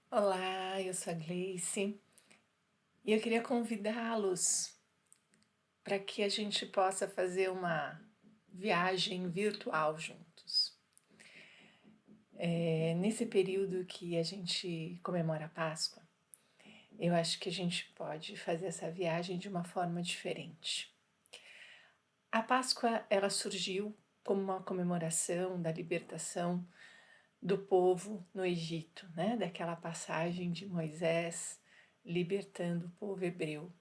Olá, eu sou a Gleice e eu queria convidá-los para que a gente possa fazer uma viagem virtual juntos. Nesse período que a gente comemora a Páscoa, eu acho que a gente pode fazer essa viagem de uma forma diferente. A Páscoa, ela surgiu como uma comemoração da libertação do povo no Egito, né? Daquela passagem de Moisés libertando o povo hebreu.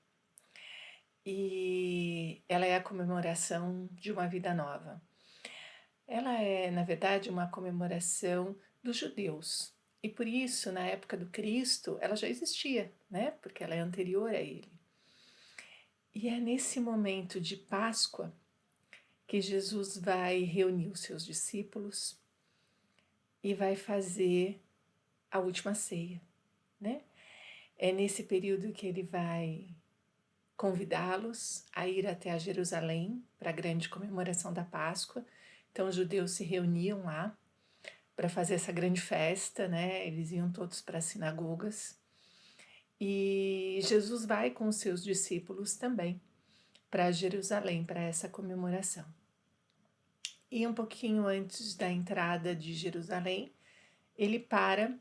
E ela é a comemoração de uma vida nova. Ela é, na verdade, uma comemoração dos judeus. E por isso, na época do Cristo, ela já existia, né? Porque ela é anterior a ele. E é nesse momento de Páscoa que Jesus vai reunir os seus discípulos e vai fazer a última ceia, né? É nesse período que ele vai convidá-los a ir até a Jerusalém para a grande comemoração da Páscoa. Então os judeus se reuniam lá para fazer essa grande festa, né? Eles iam todos para as sinagogas. E Jesus vai com os seus discípulos também para Jerusalém para essa comemoração. E um pouquinho antes da entrada de Jerusalém, ele para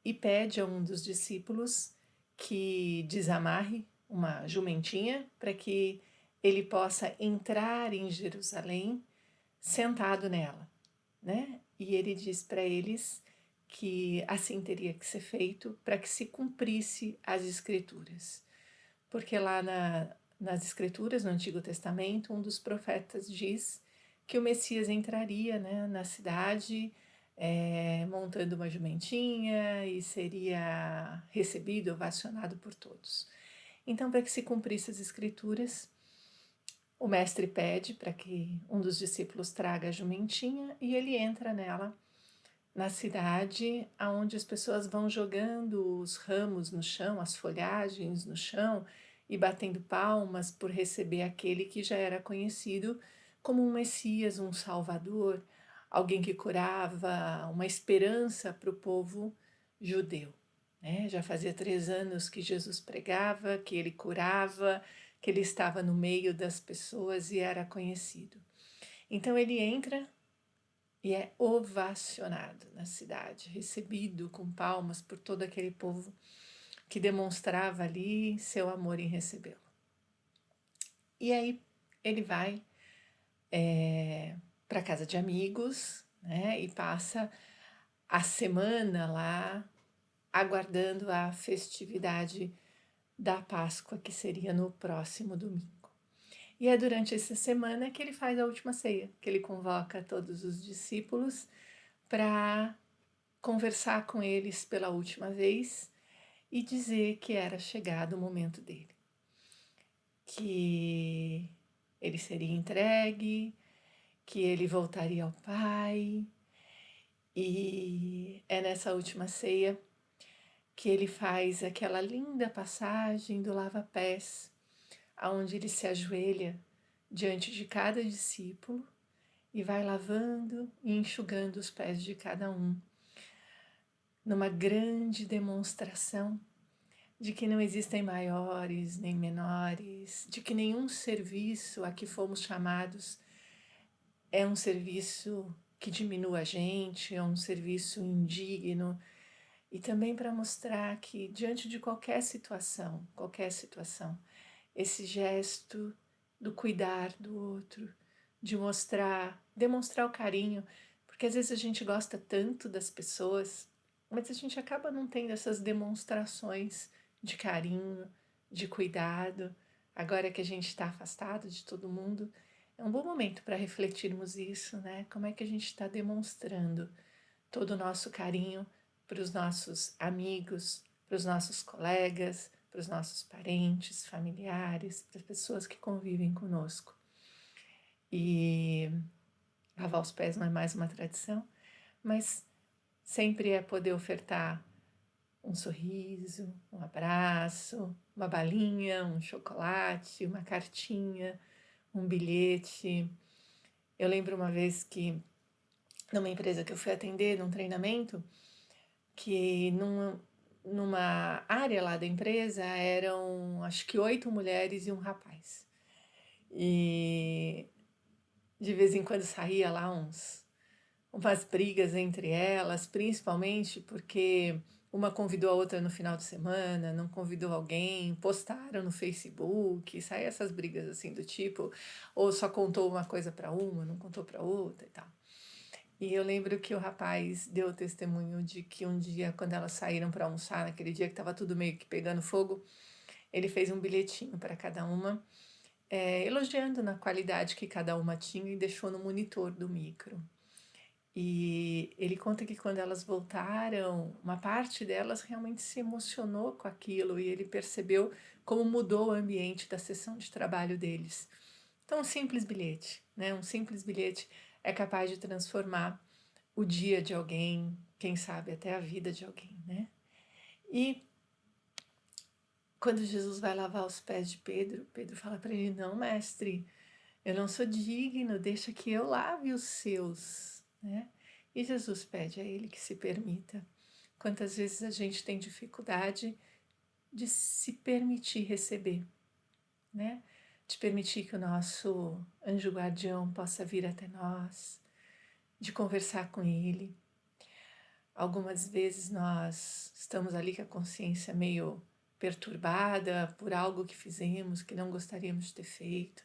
e pede a um dos discípulos que desamarre uma jumentinha para que ele possa entrar em Jerusalém sentado nela, né? E ele diz para eles que assim teria que ser feito para que se cumprisse as escrituras. Porque lá nas escrituras, no Antigo Testamento, um dos profetas diz que o Messias entraria, né, na cidade montando uma jumentinha e seria recebido, ovacionado por todos. Então, para que se cumprisse as escrituras, o mestre pede para que um dos discípulos traga a jumentinha e ele entra nela, na cidade, aonde as pessoas vão jogando os ramos no chão, as folhagens no chão e batendo palmas por receber aquele que já era conhecido como um Messias, um Salvador, alguém que curava, uma esperança para o povo judeu. Né? Já fazia 3 anos que Jesus pregava, que ele curava, que ele estava no meio das pessoas e era conhecido. Então ele entra e é ovacionado na cidade, recebido com palmas por todo aquele povo que demonstrava ali seu amor em recebê-lo. E aí ele vai para casa de amigos, né, e passa a semana lá aguardando a festividade da Páscoa, que seria no próximo domingo. E é durante essa semana que ele faz a última ceia, que ele convoca todos os discípulos para conversar com eles pela última vez e dizer que era chegado o momento dele, que ele seria entregue, que ele voltaria ao Pai. E é nessa última ceia que ele faz aquela linda passagem do lava-pés, aonde ele se ajoelha diante de cada discípulo e vai lavando e enxugando os pés de cada um, numa grande demonstração de que não existem maiores nem menores, de que nenhum serviço a que fomos chamados é um serviço que diminua a gente, é um serviço indigno, e também para mostrar que diante de qualquer situação, esse gesto do cuidar do outro, de demonstrar o carinho, porque às vezes a gente gosta tanto das pessoas, mas a gente acaba não tendo essas demonstrações de carinho, de cuidado. Agora que a gente está afastado de todo mundo, é um bom momento para refletirmos isso, né? Como é que a gente está demonstrando todo o nosso carinho para os nossos amigos, para os nossos colegas, para os nossos parentes, familiares, para as pessoas que convivem conosco. E lavar os pés não é mais uma tradição, mas sempre é poder ofertar um sorriso, um abraço, uma balinha, um chocolate, uma cartinha, um bilhete. Eu lembro uma vez que, numa empresa que eu fui atender, num treinamento, que numa área lá da empresa eram acho que 8 mulheres e um rapaz. E de vez em quando saía lá umas brigas entre elas, principalmente porque uma convidou a outra no final de semana, não convidou alguém, postaram no Facebook, saía essas brigas assim do tipo, ou só contou uma coisa para uma, não contou para outra e tal. E eu lembro que o rapaz deu o testemunho de que um dia, quando elas saíram para almoçar, naquele dia que estava tudo meio que pegando fogo, ele fez um bilhetinho para cada uma, elogiando na qualidade que cada uma tinha e deixou no monitor do micro. E ele conta que quando elas voltaram, uma parte delas realmente se emocionou com aquilo e ele percebeu como mudou o ambiente da sessão de trabalho deles. Então, um simples bilhete, né? Um simples bilhete é capaz de transformar o dia de alguém, quem sabe até a vida de alguém, né? E quando Jesus vai lavar os pés de Pedro, Pedro fala para ele: Não, mestre, eu não sou digno, deixa que eu lave os seus, né? E Jesus pede a ele que se permita. Quantas vezes a gente tem dificuldade de se permitir receber, né? De permitir que o nosso anjo guardião possa vir até nós, de conversar com ele. Algumas vezes nós estamos ali com a consciência meio perturbada por algo que fizemos que não gostaríamos de ter feito,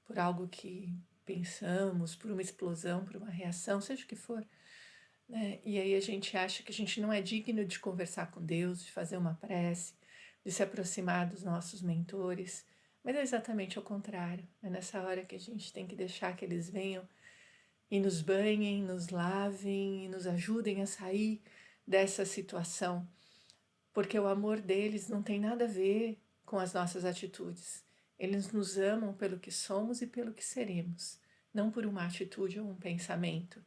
por algo que pensamos, por uma explosão, por uma reação, seja o que for, né? E aí a gente acha que a gente não é digno de conversar com Deus, de fazer uma prece, de se aproximar dos nossos mentores, mas é exatamente o contrário. É nessa hora que a gente tem que deixar que eles venham e nos banhem, nos lavem e nos ajudem a sair dessa situação, porque o amor deles não tem nada a ver com as nossas atitudes. Eles nos amam pelo que somos e pelo que seremos, não por uma atitude ou um pensamento.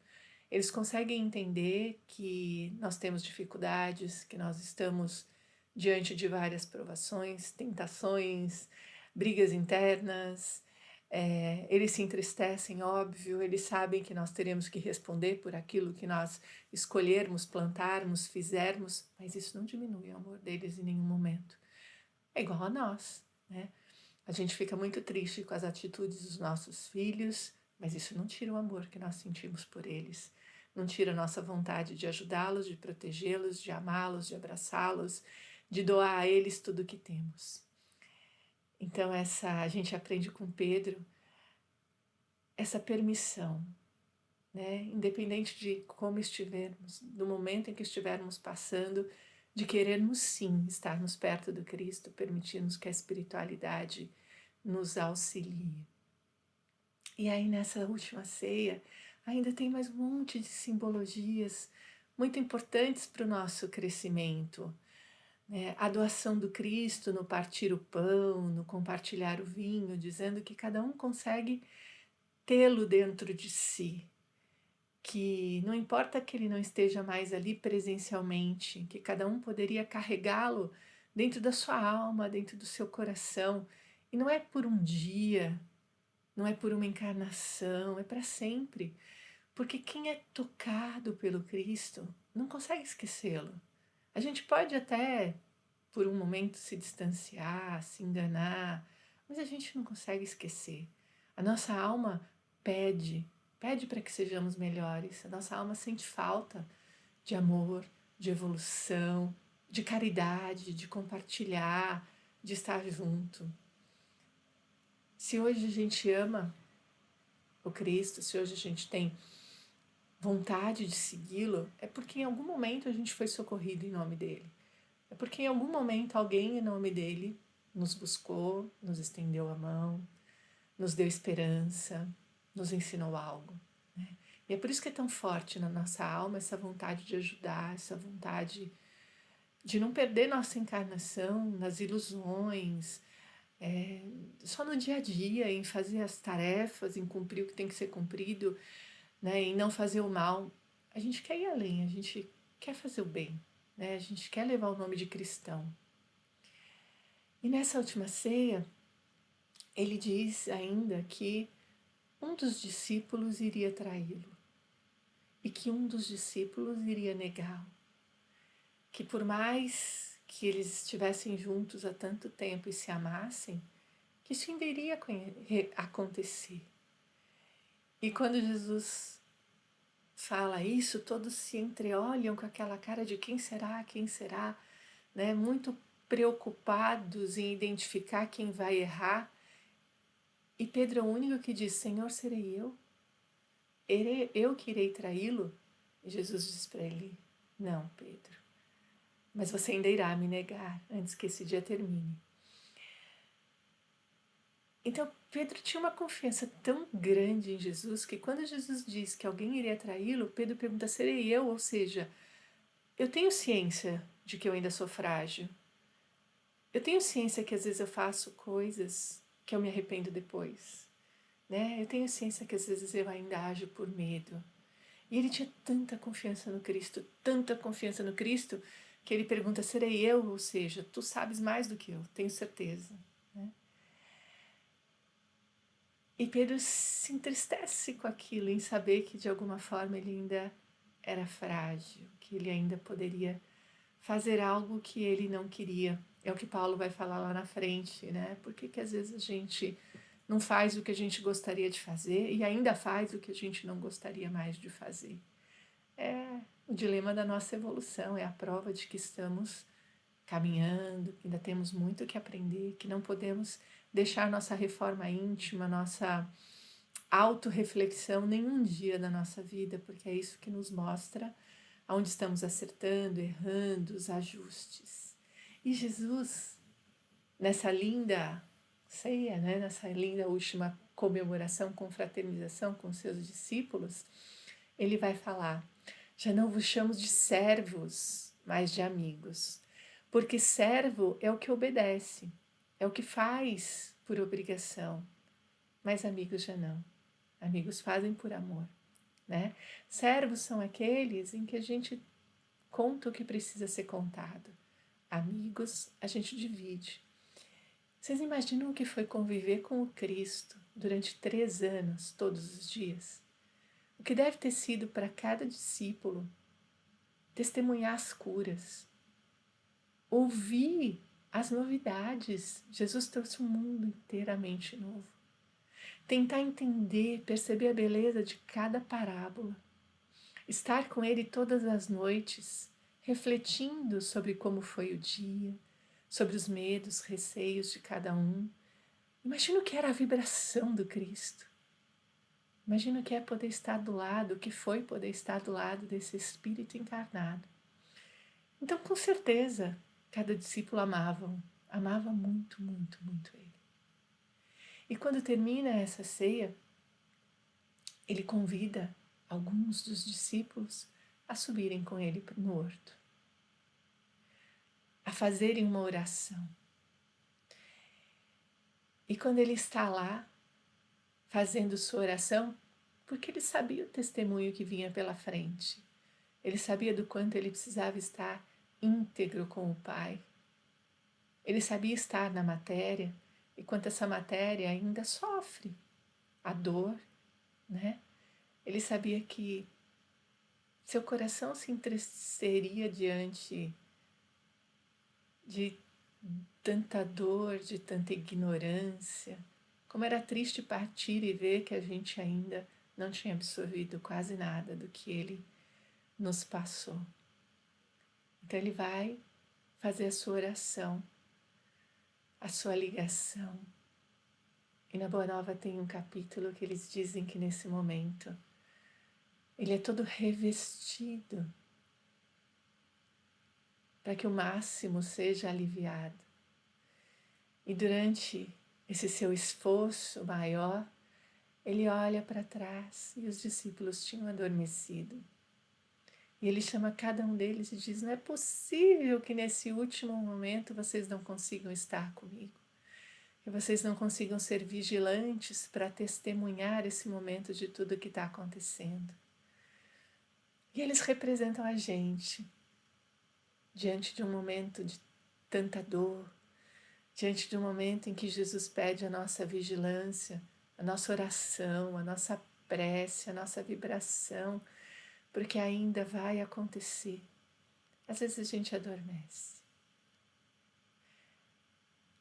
Eles conseguem entender que nós temos dificuldades, que nós estamos diante de várias provações, tentações, brigas internas. Eles se entristecem, óbvio, eles sabem que nós teremos que responder por aquilo que nós escolhermos, plantarmos, fizermos, mas isso não diminui o amor deles em nenhum momento. É igual a nós, né? A gente fica muito triste com as atitudes dos nossos filhos, mas isso não tira o amor que nós sentimos por eles. Não tira a nossa vontade de ajudá-los, de protegê-los, de amá-los, de abraçá-los, de doar a eles tudo o que temos. Então a gente aprende com Pedro essa permissão, né? Independente de como estivermos, do momento em que estivermos passando, de querermos sim estarmos perto do Cristo, permitirmos que a espiritualidade nos auxilie. E aí nessa última ceia ainda tem mais um monte de simbologias muito importantes para o nosso crescimento, né? A doação do Cristo no partir o pão, no compartilhar o vinho, dizendo que cada um consegue tê-lo dentro de si, que não importa que ele não esteja mais ali presencialmente, que cada um poderia carregá-lo dentro da sua alma, dentro do seu coração, e não é por um dia, não é por uma encarnação, é para sempre. Porque quem é tocado pelo Cristo não consegue esquecê-lo. A gente pode até, por um momento, se distanciar, se enganar, mas a gente não consegue esquecer. A nossa alma pede para que sejamos melhores. A nossa alma sente falta de amor, de evolução, de caridade, de compartilhar, de estar junto. Se hoje a gente ama o Cristo, se hoje a gente tem vontade de segui-lo, é porque em algum momento a gente foi socorrido em nome dele. É porque em algum momento alguém em nome dele nos buscou, nos estendeu a mão, nos deu esperança, nos ensinou algo, né? E é por isso que é tão forte na nossa alma essa vontade de ajudar, essa vontade de não perder nossa encarnação nas ilusões, só no dia a dia, em fazer as tarefas, em cumprir o que tem que ser cumprido, né, em não fazer o mal. A gente quer ir além, a gente quer fazer o bem, né? A gente quer levar o nome de cristão. E nessa última ceia, ele diz ainda que um dos discípulos iria traí-lo e que um dos discípulos iria negá-lo. que por mais que eles estivessem juntos há tanto tempo e se amassem, que isso ainda iria acontecer. E quando Jesus fala isso, todos se entreolham com aquela cara de quem será, né? Muito preocupados em identificar quem vai errar. E Pedro é o único que diz: Senhor, serei eu? Eu que irei traí-lo? E Jesus diz para ele: Não, Pedro, mas você ainda irá me negar antes que esse dia termine. Então, Pedro tinha uma confiança tão grande em Jesus que quando Jesus diz que alguém iria traí-lo, Pedro pergunta: serei eu? Ou seja, eu tenho ciência de que eu ainda sou frágil. Eu tenho ciência que às vezes eu faço coisas que eu me arrependo depois. Né? Eu tenho ciência que às vezes eu ainda ajo por medo. E ele tinha tanta confiança no Cristo, tanta confiança no Cristo, que ele pergunta: serei eu? Ou seja, tu sabes mais do que eu, tenho certeza. Né? E Pedro se entristece com aquilo, em saber que de alguma forma ele ainda era frágil, que ele ainda poderia fazer algo que ele não queria. É o que Paulo vai falar lá na frente, né? Por que às vezes a gente não faz o que a gente gostaria de fazer e ainda faz o que a gente não gostaria mais de fazer? É o dilema da nossa evolução, é a prova de que estamos caminhando, que ainda temos muito que aprender, que não podemos deixar nossa reforma íntima, nossa autorreflexão nenhum dia da nossa vida, porque é isso que nos mostra onde estamos acertando, errando, os ajustes. E Jesus, nessa linda ceia, né, nessa linda última comemoração, confraternização com seus discípulos, ele vai falar: já não vos chamo de servos, mas de amigos. Porque servo é o que obedece, é o que faz por obrigação. Mas amigos já não. Amigos fazem por amor, né? Servos são aqueles em que a gente conta o que precisa ser contado. Amigos, a gente divide. Vocês imaginam o que foi conviver com o Cristo durante 3 anos, todos os dias? O que deve ter sido para cada discípulo testemunhar as curas, ouvir as novidades. Jesus trouxe um mundo inteiramente novo. Tentar entender, perceber a beleza de cada parábola. Estar com ele todas as noites, refletindo sobre como foi o dia, sobre os medos, receios de cada um. Imagina o que era a vibração do Cristo. Imagina o que é poder estar do lado, o que foi poder estar do lado desse Espírito encarnado. Então, com certeza, cada discípulo amava muito, muito, muito ele. E quando termina essa ceia, ele convida alguns dos discípulos a subirem com ele no horto, a fazerem uma oração. E quando ele está lá, fazendo sua oração, porque ele sabia o testemunho que vinha pela frente, ele sabia do quanto ele precisava estar íntegro com o Pai, ele sabia estar na matéria, e quanto essa matéria ainda sofre a dor, né? Ele sabia que seu coração se entristeceria diante de tanta dor, de tanta ignorância. Como era triste partir e ver que a gente ainda não tinha absorvido quase nada do que ele nos passou. Então ele vai fazer a sua oração, a sua ligação. E na Boa Nova tem um capítulo que eles dizem que nesse momento ele é todo revestido para que o máximo seja aliviado. E durante esse seu esforço maior, ele olha para trás e os discípulos tinham adormecido. E ele chama cada um deles e diz: não é possível que nesse último momento vocês não consigam estar comigo, que vocês não consigam ser vigilantes para testemunhar esse momento de tudo que está acontecendo. E eles representam a gente diante de um momento de tanta dor, diante de um momento em que Jesus pede a nossa vigilância, a nossa oração, a nossa prece, a nossa vibração, porque ainda vai acontecer. Às vezes a gente adormece.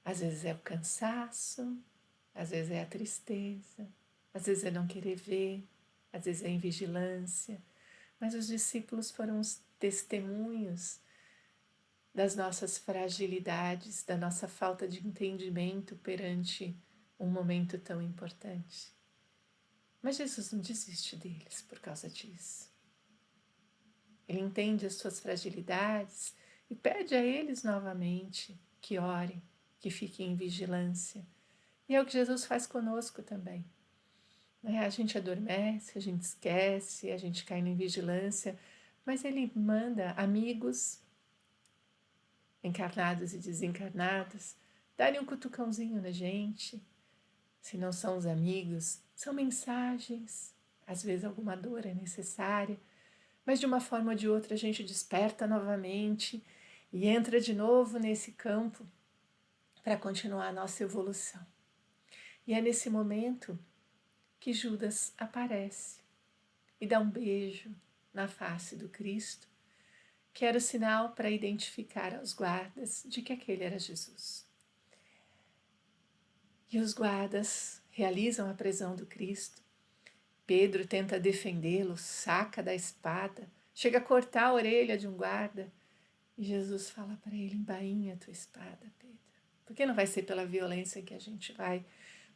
Às vezes é o cansaço, às vezes é a tristeza, às vezes é não querer ver, às vezes é a invigilância. Mas os discípulos foram os testemunhos das nossas fragilidades, da nossa falta de entendimento perante um momento tão importante. Mas Jesus não desiste deles por causa disso. Ele entende as suas fragilidades e pede a eles novamente que orem, que fiquem em vigilância. E é o que Jesus faz conosco também. A gente adormece, a gente esquece, a gente cai em vigilância, mas Ele manda amigos, encarnados e desencarnados, darem um cutucãozinho na gente. Se não são os amigos, são mensagens. Às vezes alguma dor é necessária, mas de uma forma ou de outra a gente desperta novamente e entra de novo nesse campo para continuar a nossa evolução. E é nesse momento que Judas aparece e dá um beijo na face do Cristo, que era o sinal para identificar aos guardas de que aquele era Jesus. E os guardas realizam a prisão do Cristo. Pedro tenta defendê-lo, saca da espada, chega a cortar a orelha de um guarda. E Jesus fala para ele: embainha a tua espada, Pedro. Porque não vai ser pela violência que a gente vai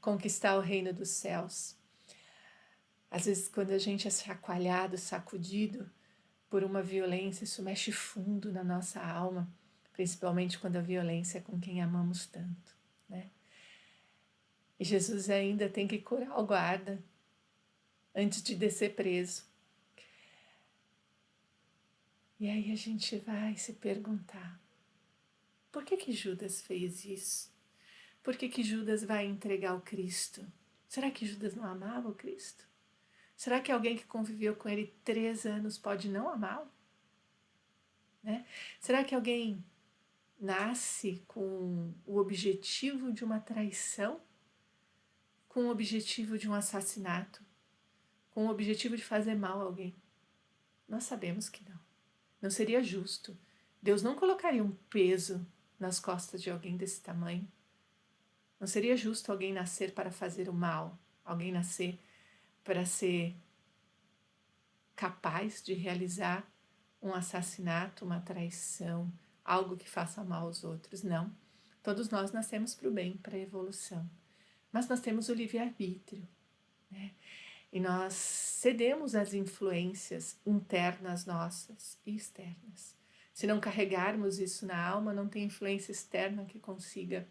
conquistar o reino dos céus. Às vezes, quando a gente é chacoalhado, sacudido por uma violência, isso mexe fundo na nossa alma, principalmente quando a violência é com quem amamos tanto, né? E Jesus ainda tem que curar o guarda antes de descer preso. E aí a gente vai se perguntar: por que Judas fez isso? Por que Judas vai entregar o Cristo? Será que Judas não amava o Cristo? Será que alguém que conviveu com ele 3 anos pode não amá-lo? Né? Será que alguém nasce com o objetivo de uma traição? Com o objetivo de um assassinato? Com o objetivo de fazer mal a alguém? Nós sabemos que não. Não seria justo. Deus não colocaria um peso nas costas de alguém desse tamanho. Não seria justo alguém nascer para fazer o mal, alguém nascer para ser capaz de realizar um assassinato, uma traição, algo que faça mal aos outros. Não. Todos nós nascemos para o bem, para a evolução. Mas nós temos o livre-arbítrio, né? E nós cedemos às influências internas nossas e externas. Se não carregarmos isso na alma, não tem influência externa que consiga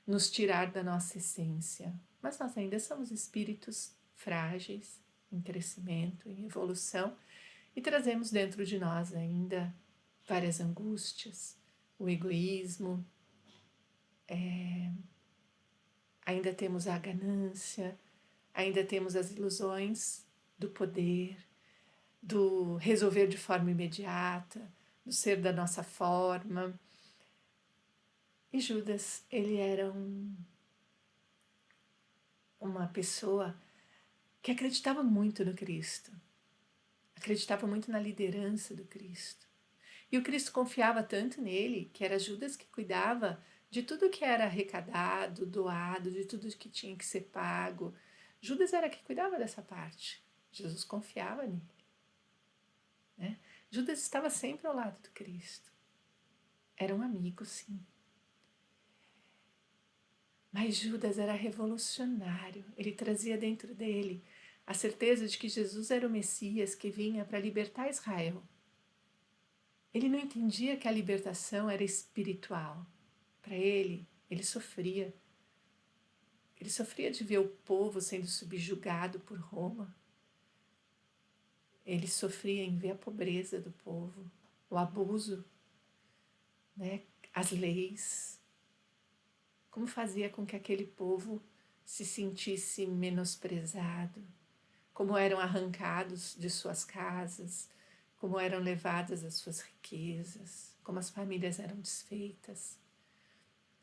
nos tirar da nossa essência. Mas nós ainda somos espíritos frágeis, em crescimento, em evolução, e trazemos dentro de nós ainda várias angústias, o egoísmo, ainda temos a ganância, ainda temos as ilusões do poder, do resolver de forma imediata, do ser da nossa forma. E Judas, ele era uma pessoa que acreditava muito no Cristo, acreditava muito na liderança do Cristo. E o Cristo confiava tanto nele, que era Judas que cuidava de tudo que era arrecadado, doado, de tudo que tinha que ser pago. Judas era que cuidava dessa parte. Jesus confiava nele, né? Judas estava sempre ao lado do Cristo. Era um amigo, sim. Mas Judas era revolucionário. Ele trazia dentro dele a certeza de que Jesus era o Messias que vinha para libertar Israel. Ele não entendia que a libertação era espiritual. Para ele sofria. Ele sofria de ver o povo sendo subjugado por Roma. Ele sofria em ver a pobreza do povo, o abuso, né? As leis. Como fazia com que aquele povo se sentisse menosprezado, como eram arrancados de suas casas, como eram levadas as suas riquezas, como as famílias eram desfeitas.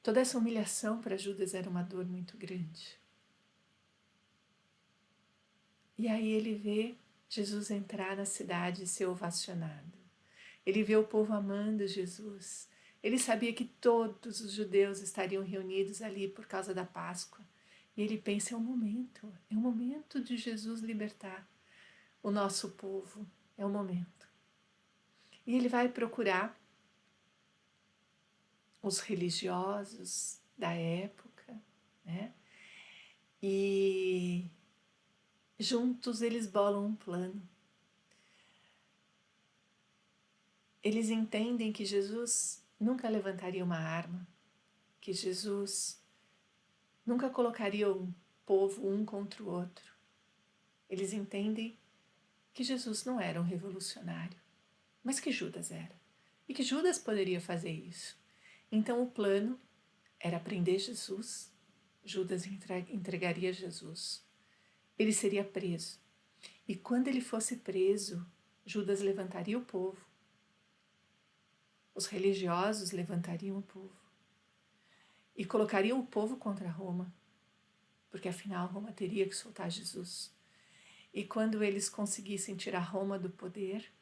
Toda essa humilhação para Judas era uma dor muito grande. E aí ele vê Jesus entrar na cidade e ser ovacionado. Ele vê o povo amando Jesus. Ele sabia que todos os judeus estariam reunidos ali por causa da Páscoa. E ele pensa, é o momento de Jesus libertar o nosso povo, é o momento. E ele vai procurar os religiosos da época, né? E juntos eles bolam um plano. Eles entendem que Jesus nunca levantaria uma arma, que Jesus nunca colocaria o povo um contra o outro. Eles entendem que Jesus não era um revolucionário, mas que Judas era. E que Judas poderia fazer isso. Então o plano era prender Jesus. Judas entregaria Jesus. Ele seria preso. E quando ele fosse preso, Judas levantaria o povo. Os religiosos levantariam o povo. E colocariam o povo contra Roma. Porque afinal Roma teria que soltar Jesus. E quando eles conseguissem tirar Roma do poder,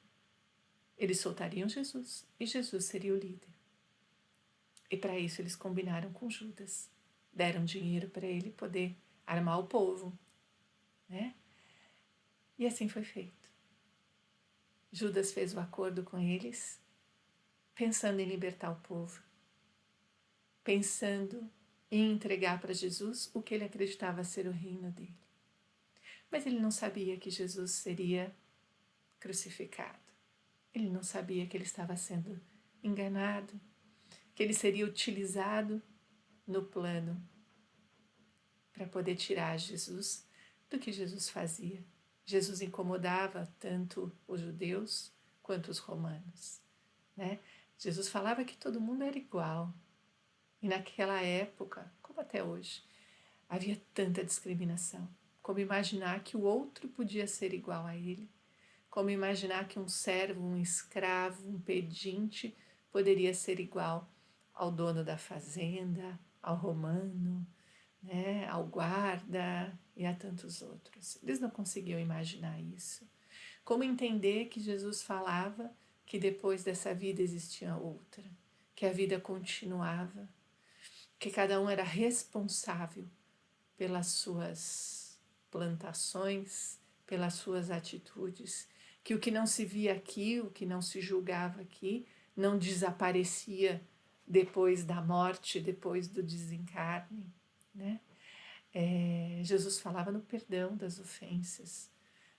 eles soltariam Jesus. E Jesus seria o líder. E para isso eles combinaram com Judas. Deram dinheiro para ele poder armar o povo, né? E assim foi feito. Judas fez o acordo com eles, pensando em libertar o povo, pensando em entregar para Jesus o que ele acreditava ser o reino dele. Mas ele não sabia que Jesus seria crucificado. Ele não sabia que ele estava sendo enganado, que ele seria utilizado no plano para poder tirar Jesus do que Jesus fazia. Jesus incomodava tanto os judeus quanto os romanos, né? Jesus falava que todo mundo era igual. E naquela época, como até hoje, havia tanta discriminação. Como imaginar que o outro podia ser igual a ele? Como imaginar que um servo, um escravo, um pedinte poderia ser igual ao dono da fazenda, ao romano, né, ao guarda e a tantos outros. Eles não conseguiam imaginar isso. Como entender que Jesus falava que depois dessa vida existia outra, que a vida continuava, que cada um era responsável pelas suas plantações, pelas suas atitudes, que o que não se via aqui, o que não se julgava aqui, não desaparecia depois da morte, depois do desencarne, né? Jesus falava no perdão das ofensas.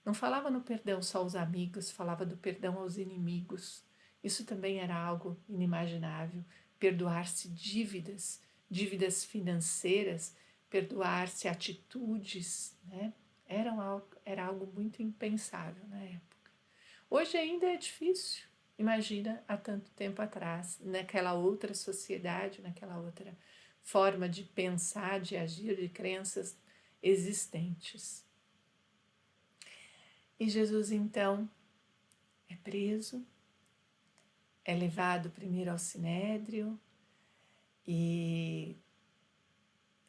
Não falava no perdão só aos amigos, falava do perdão aos inimigos. Isso também era algo inimaginável. Perdoar-se dívidas, dívidas financeiras, perdoar-se atitudes, né? Era algo muito impensável na época. Hoje ainda é difícil. Imagina há tanto tempo atrás, naquela outra sociedade, naquela outra forma de pensar, de agir, de crenças existentes. E Jesus então é preso, é levado primeiro ao sinédrio e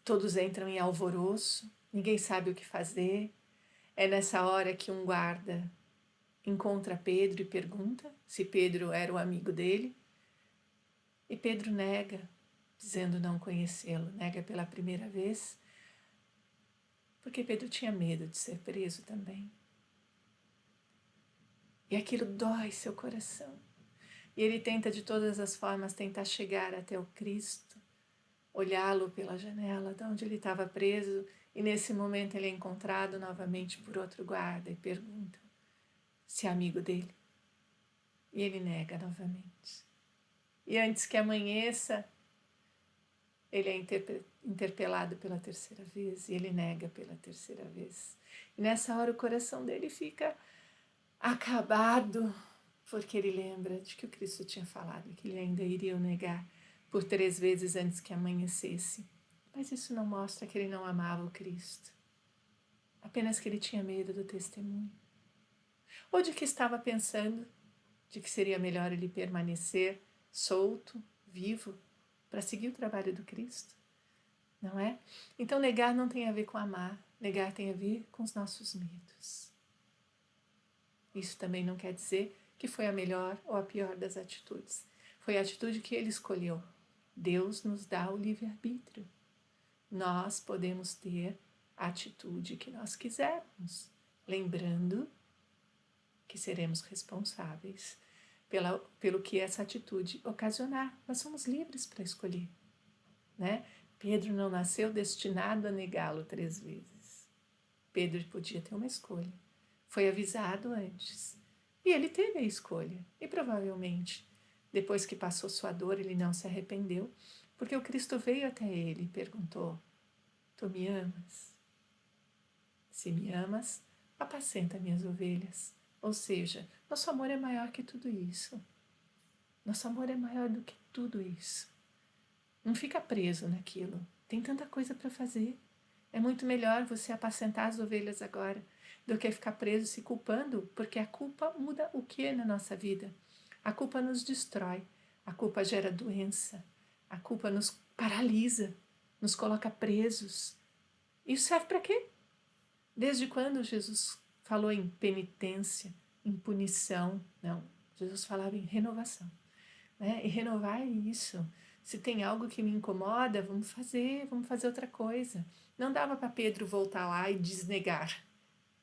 todos entram em alvoroço, ninguém sabe o que fazer. É nessa hora que um guarda encontra Pedro e pergunta se Pedro era o amigo dele. E Pedro nega, dizendo não conhecê-lo, nega pela primeira vez, porque Pedro tinha medo de ser preso também. E aquilo dói seu coração. E ele tenta de todas as formas tentar chegar até o Cristo, olhá-lo pela janela de onde ele estava preso, e nesse momento ele é encontrado novamente por outro guarda e pergunta se é amigo dele. E ele nega novamente. E antes que amanheça, ele é interpelado pela terceira vez e ele nega pela terceira vez. E nessa hora o coração dele fica acabado, porque ele lembra de que o Cristo tinha falado que ele ainda iria o negar por 3 vezes antes que amanhecesse. Mas isso não mostra que ele não amava o Cristo, apenas que ele tinha medo do testemunho. Ou de que estava pensando de que seria melhor ele permanecer solto, vivo, para seguir o trabalho do Cristo, não é? Então negar não tem a ver com amar, negar tem a ver com os nossos medos. Isso também não quer dizer que foi a melhor ou a pior das atitudes. Foi a atitude que ele escolheu. Deus nos dá o livre-arbítrio. Nós podemos ter a atitude que nós quisermos, lembrando que seremos responsáveis pelo que essa atitude ocasionar. Nós somos livres para escolher, né? Pedro não nasceu destinado a negá-lo 3 vezes. Pedro podia ter uma escolha. Foi avisado antes. E ele teve a escolha. E provavelmente, depois que passou sua dor, ele não se arrependeu, porque o Cristo veio até ele e perguntou: Tu me amas? Se me amas, apacenta minhas ovelhas. Ou seja, nosso amor é maior que tudo isso. Nosso amor é maior do que tudo isso. Não fica preso naquilo. Tem tanta coisa para fazer. É muito melhor você apacentar as ovelhas agora do que ficar preso se culpando, porque a culpa muda o que na nossa vida? A culpa nos destrói, a culpa gera doença, a culpa nos paralisa, nos coloca presos. Isso serve para quê? Desde quando Jesus falou em penitência, em punição? Não, Jesus falava em renovação, né? E renovar é isso. Se tem algo que me incomoda, vamos fazer outra coisa. Não dava para Pedro voltar lá e desnegar,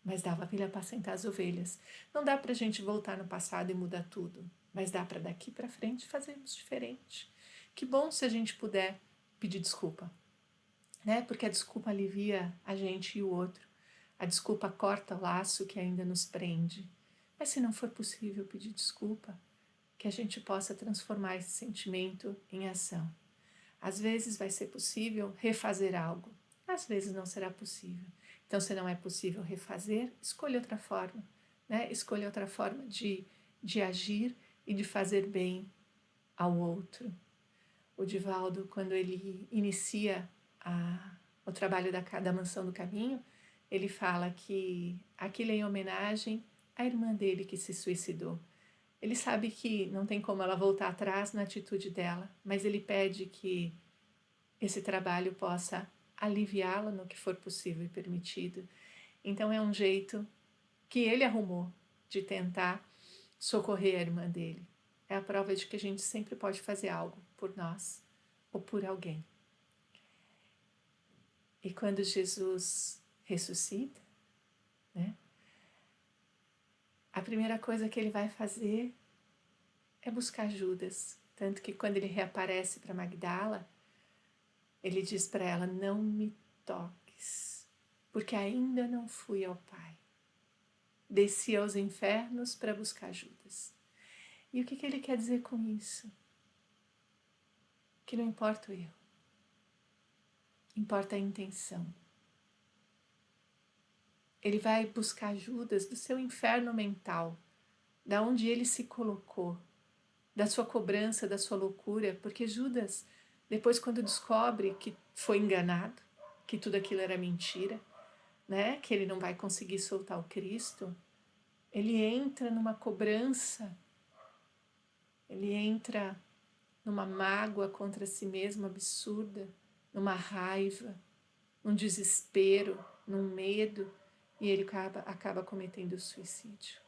mas dava para ele apacentar as ovelhas. Não dá para a gente voltar no passado e mudar tudo, mas dá para daqui para frente fazermos diferente. Que bom se a gente puder pedir desculpa, né? Porque a desculpa alivia a gente e o outro. A desculpa corta o laço que ainda nos prende. Mas se não for possível pedir desculpa, que a gente possa transformar esse sentimento em ação. Às vezes vai ser possível refazer algo, às vezes não será possível. Então, se não é possível refazer, escolha outra forma, né? Escolha outra forma de agir e de fazer bem ao outro. O Divaldo, quando ele inicia o trabalho da Mansão do Caminho, ele fala que aquilo é em homenagem à irmã dele que se suicidou. Ele sabe que não tem como ela voltar atrás na atitude dela, mas ele pede que esse trabalho possa aliviá-la no que for possível e permitido. Então é um jeito que ele arrumou de tentar socorrer a irmã dele. É a prova de que a gente sempre pode fazer algo por nós ou por alguém. E quando Jesus ressuscita, né, a primeira coisa que ele vai fazer é buscar Judas. Tanto que quando ele reaparece para Magdala, ele diz para ela: Não me toques, porque ainda não fui ao Pai. Desci aos infernos para buscar Judas. E o que ele quer dizer com isso? Que não importa o erro, importa a intenção. Ele vai buscar Judas do seu inferno mental, da onde ele se colocou, da sua cobrança, da sua loucura, porque Judas, depois quando descobre que foi enganado, que tudo aquilo era mentira, né, que ele não vai conseguir soltar o Cristo, ele entra numa cobrança, ele entra numa mágoa contra si mesmo absurda, numa raiva, num desespero, num medo, e ele acaba cometendo suicídio.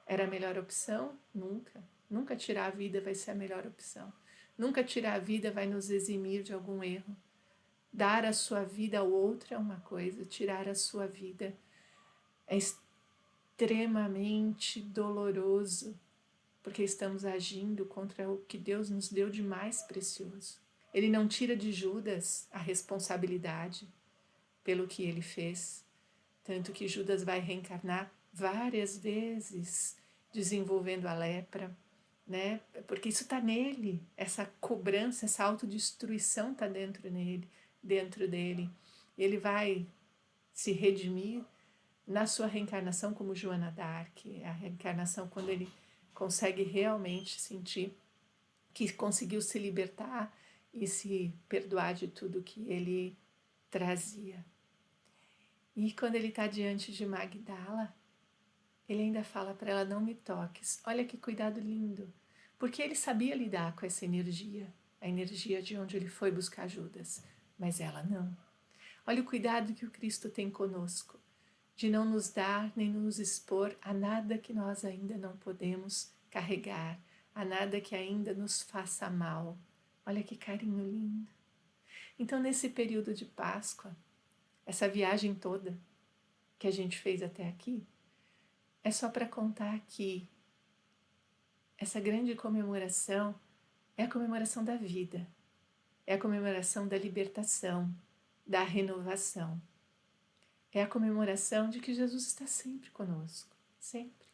Era a melhor opção? Nunca. Nunca tirar a vida vai ser a melhor opção. Nunca tirar a vida vai nos eximir de algum erro. Dar a sua vida ao outro é uma coisa, tirar a sua vida é extremamente doloroso, porque estamos agindo contra o que Deus nos deu de mais precioso. Ele não tira de Judas a responsabilidade pelo que ele fez, tanto que Judas vai reencarnar várias vezes, desenvolvendo a lepra, né? Porque isso está nele, essa cobrança, essa autodestruição está dentro dele. Ele vai se redimir na sua reencarnação como Joana d'Arc, a reencarnação quando ele consegue realmente sentir que conseguiu se libertar e se perdoar de tudo que ele trazia. E quando ele está diante de Magdala, ele ainda fala para ela: Não me toques. Olha que cuidado lindo, porque ele sabia lidar com essa energia, a energia de onde ele foi buscar Judas, mas ela não. Olha o cuidado que o Cristo tem conosco, de não nos dar nem nos expor a nada que nós ainda não podemos carregar, a nada que ainda nos faça mal. Olha que carinho lindo. Então, nesse período de Páscoa, essa viagem toda que a gente fez até aqui, é só para contar que essa grande comemoração é a comemoração da vida, é a comemoração da libertação, da renovação. É a comemoração de que Jesus está sempre conosco, sempre.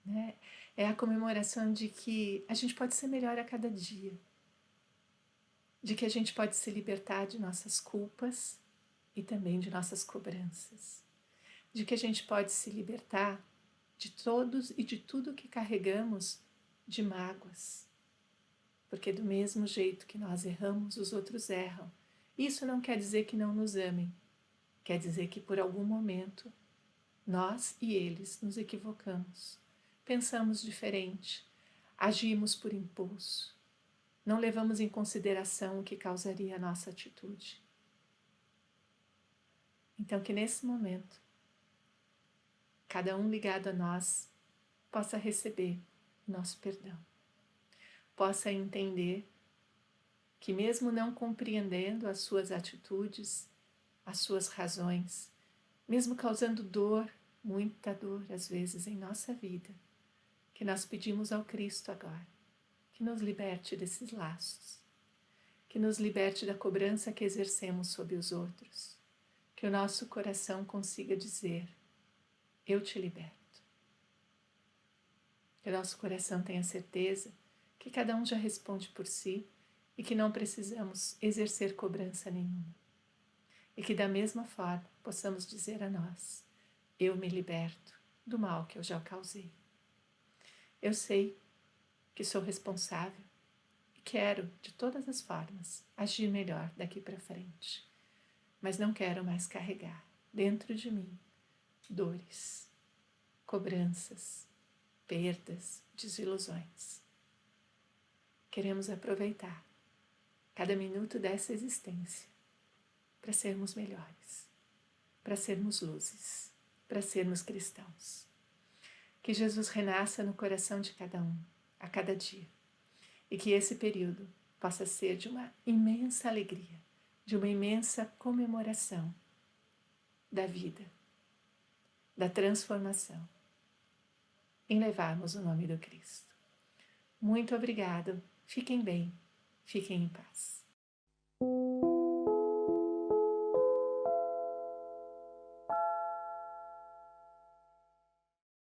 Né? É a comemoração de que a gente pode ser melhor a cada dia, de que a gente pode se libertar de nossas culpas e também de nossas cobranças, de que a gente pode se libertar de todos e de tudo que carregamos de mágoas, porque do mesmo jeito que nós erramos, os outros erram. Isso não quer dizer que não nos amem, quer dizer que por algum momento nós e eles nos equivocamos, pensamos diferente, agimos por impulso, não levamos em consideração o que causaria a nossa atitude. Então, que nesse momento, cada um ligado a nós possa receber o nosso perdão, possa entender que, mesmo não compreendendo as suas atitudes, as suas razões, mesmo causando dor, muita dor às vezes em nossa vida, que nós pedimos ao Cristo agora, que nos liberte desses laços, que nos liberte da cobrança que exercemos sobre os outros, que o nosso coração consiga dizer: eu te liberto. Que o nosso coração tenha certeza que cada um já responde por si e que não precisamos exercer cobrança nenhuma. E que da mesma forma possamos dizer a nós: eu me liberto do mal que eu já causei. Eu sei que sou responsável e quero, de todas as formas, agir melhor daqui para frente. Mas não quero mais carregar dentro de mim dores, cobranças, perdas, desilusões. Queremos aproveitar cada minuto dessa existência para sermos melhores, para sermos luzes, para sermos cristãos. Que Jesus renasça no coração de cada um, a cada dia, e que esse período possa ser de uma imensa alegria, de uma imensa comemoração da vida, da transformação, em levarmos o nome do Cristo. Muito obrigado, fiquem bem, fiquem em paz.